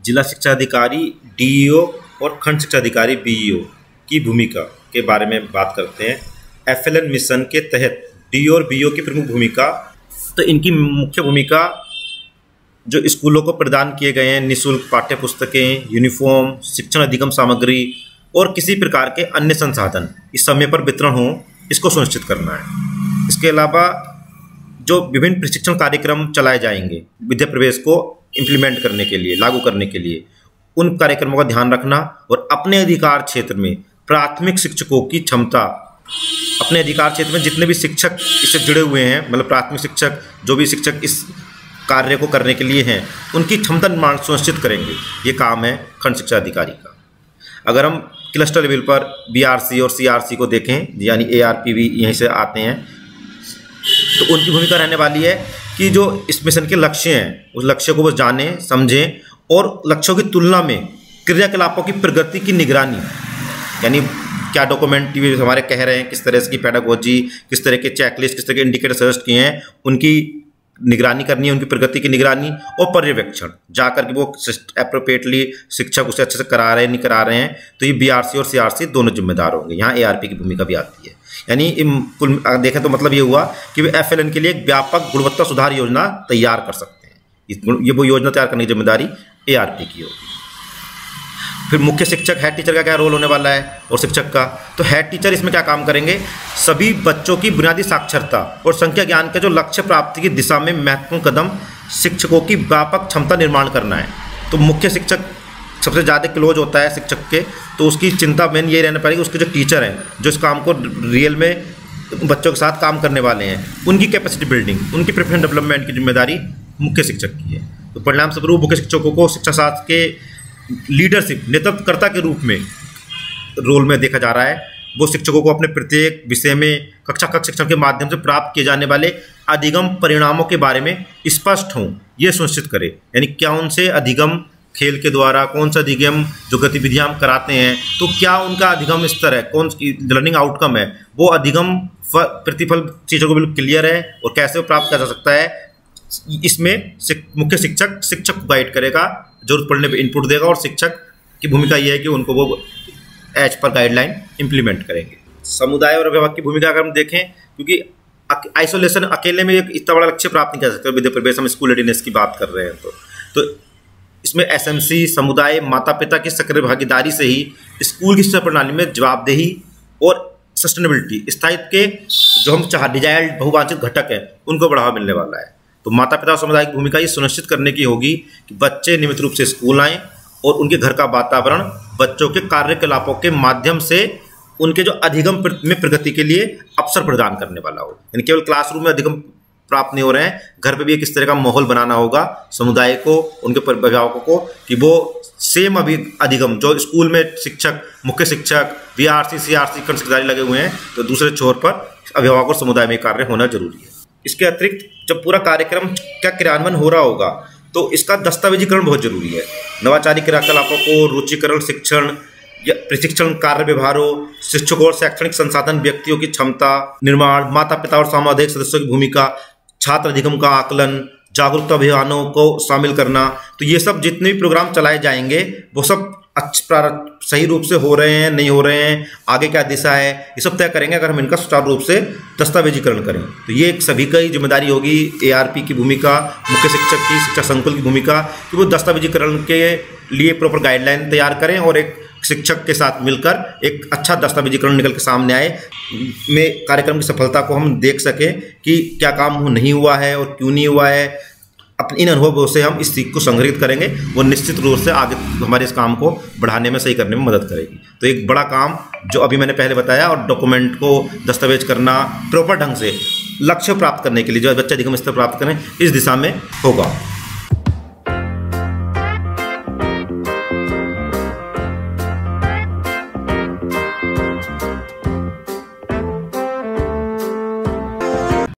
जिला शिक्षा अधिकारी डीईओ और खंड शिक्षा अधिकारी बीईओ की भूमिका के बारे में बात करते हैं। एफएलएन मिशन के तहत डीईओ और बीईओ की प्रमुख भूमिका। तो इनकी मुख्य भूमिका जो स्कूलों को प्रदान किए गए हैं निःशुल्क पाठ्य पुस्तकें, यूनिफॉर्म, शिक्षण अधिगम सामग्री और किसी प्रकार के अन्य संसाधन इस समय पर वितरण हो, इसको सुनिश्चित करना है। इसके अलावा जो विभिन्न प्रशिक्षण कार्यक्रम चलाए जाएंगे विद्या प्रवेश को इम्प्लीमेंट करने के लिए, लागू करने के लिए, उन कार्यक्रमों का ध्यान रखना और अपने अधिकार क्षेत्र में प्राथमिक शिक्षकों की क्षमता, अपने अधिकार क्षेत्र में जितने भी शिक्षक इससे जुड़े हुए हैं, मतलब प्राथमिक शिक्षक, जो भी शिक्षक इस कार्य को करने के लिए हैं, उनकी क्षमता निर्माण सुनिश्चित करेंगे। ये काम है खंड शिक्षा अधिकारी का। अगर हम क्लस्टर लेवल पर बीआरसी और सीआरसी को देखें, यानी एआरपी भी यहीं से आते हैं, तो उनकी भूमिका रहने वाली है कि जो इस मिशन के लक्ष्य हैं उस लक्ष्य को वो जानें, समझें और लक्ष्यों की तुलना में क्रियाकलापों की प्रगति की निगरानी, यानी क्या डॉक्यूमेंट हमारे कह रहे हैं, किस तरह की पेडागोजी, किस तरह के चेकलिस्ट, किस तरह के इंडिकेटर सजेस्ट किए हैं, उनकी निगरानी करनी है, उनकी प्रगति की निगरानी और पर्यवेक्षण, जाकर के वो एप्रोप्रिएटली शिक्षक उसे अच्छे से करा रहे हैं नहीं करा रहे हैं, तो ये बीआरसी और सीआरसी दोनों जिम्मेदार होंगे। यहाँ एआरपी की भूमिका भी आती है। यानी कुल देखें तो मतलब ये हुआ कि वे एफएलएन के लिए एक व्यापक गुणवत्ता सुधार योजना तैयार कर सकते हैं। ये वो योजना तैयार करने की जिम्मेदारी एआरपी की होगी। फिर मुख्य शिक्षक, हेड टीचर का क्या रोल होने वाला है और शिक्षक का, तो हेड टीचर इसमें क्या काम करेंगे, सभी बच्चों की बुनियादी साक्षरता और संख्या ज्ञान के जो लक्ष्य प्राप्ति की दिशा में महत्वपूर्ण कदम शिक्षकों की व्यापक क्षमता निर्माण करना है। तो मुख्य शिक्षक सबसे ज़्यादा क्लोज होता है शिक्षक के, तो उसकी चिंता मेन ये रहना पड़ेगी, उसके जो टीचर हैं जो इस काम को रियल में बच्चों के साथ काम करने वाले हैं, उनकी कैपेसिटी बिल्डिंग, उनकी प्रोफेशनल डेवलपमेंट की जिम्मेदारी मुख्य शिक्षक की है। तो परिणाम स्वरूप मुख्य शिक्षकों को शिक्षा शास्त्र के लीडरशिप, नेतृत्वकर्ता के रूप में रोल में देखा जा रहा है। वो शिक्षकों को अपने प्रत्येक विषय में कक्षा कक्ष शिक्षण के माध्यम से प्राप्त किए जाने वाले अधिगम परिणामों के बारे में स्पष्ट हों, ये सुनिश्चित करें। यानी क्या उनसे अधिगम खेल के द्वारा, कौन सा अधिगम जो गतिविधियां हम कराते हैं, तो क्या उनका अधिगम स्तर है, कौन सी लर्निंग आउटकम है, वो अधिगम प्रतिफल चीज़ों को बिल्कुल क्लियर है और कैसे वो प्राप्त किया जा सकता है। इसमें मुख्य शिक्षक को गाइड करेगा, जरूरत पड़ने पे इनपुट देगा और शिक्षक की भूमिका यह है कि उनको वो एज पर गाइडलाइन इम्प्लीमेंट करेंगे। समुदाय और अभिभावक की भूमिका अगर हम देखें, क्योंकि आइसोलेशन अकेले में एक इतना बड़ा लक्ष्य प्राप्त नहीं कर सकते विद्या प्रवेश, हम स्कूल रेडीनेस की बात कर रहे हैं तो इसमें एसएमसी, समुदाय, माता पिता की सक्रिय भागीदारी से ही स्कूल की शिक्षा प्रणाली में जवाबदेही और सस्टेनेबिलिटी, स्थायित्व के जो हम डिजायर्ड बहुवांछित घटक हैं उनको बढ़ावा मिलने वाला है। तो माता पिता और समुदाय की भूमिका ये सुनिश्चित करने की होगी कि बच्चे नियमित रूप से स्कूल आएँ और उनके घर का वातावरण बच्चों के कार्यकलापों के माध्यम से उनके जो अधिगम में प्रगति के लिए अवसर प्रदान करने वाला हो। यानी केवल क्लासरूम में अधिगम प्राप्त नहीं हो रहे हैं, घर पे भी एक इस तरह का माहौल बनाना होगा समुदाय को, उनके अभिभावकों को, कि वो सेम अभी अधिगम जो स्कूल में शिक्षक, मुख्य शिक्षक, बीआरसी, सीआरसी, खंड शिक्षाधिकारी लगे हुए हैं, तो दूसरे छोर पर अभिभावक और समुदाय में कार्य होना जरूरी है। इसके अतिरिक्त जब पूरा कार्यक्रम का क्रियान्वयन हो रहा होगा तो इसका दस्तावेजीकरण बहुत जरूरी है। नवाचारी क्रियाकलापों को रुचिकरण शिक्षण या प्रशिक्षण कार्य व्यवहारों, शिक्षकों और शैक्षणिक संसाधन, व्यक्तियों की क्षमता निर्माण, माता पिता और सामुदायिक सदस्यों की भूमिका, छात्र अधिगम का आकलन, जागरूकता अभियानों को शामिल करना, तो ये सब जितने भी प्रोग्राम चलाए जाएंगे वो सब सही रूप से हो रहे हैं, नहीं हो रहे हैं, आगे क्या दिशा है, ये सब तय करेंगे अगर हम इनका सुचारू रूप से दस्तावेजीकरण करें। तो ये एक सभी का ही जिम्मेदारी होगी, एआरपी की भूमिका, मुख्य शिक्षक की, शिक्षा संकुल की भूमिका, कि वो दस्तावेजीकरण के लिए प्रॉपर गाइडलाइन तैयार करें और एक शिक्षक के साथ मिलकर एक अच्छा दस्तावेजीकरण निकल के सामने आए, में कार्यक्रम की सफलता को हम देख सकें कि क्या काम नहीं हुआ है और क्यों नहीं हुआ है। अपने इन अनुभवों से हम इस सीख को संग्रहित करेंगे, वो निश्चित रूप से आगे हमारे इस काम को बढ़ाने में, सही करने में मदद करेगी। तो एक बड़ा काम जो अभी मैंने पहले बताया, और डॉक्यूमेंट को दस्तावेज करना प्रॉपर ढंग से लक्ष्य प्राप्त करने के लिए, जो बच्चे अधिगम स्तर प्राप्त करें, इस दिशा में होगा।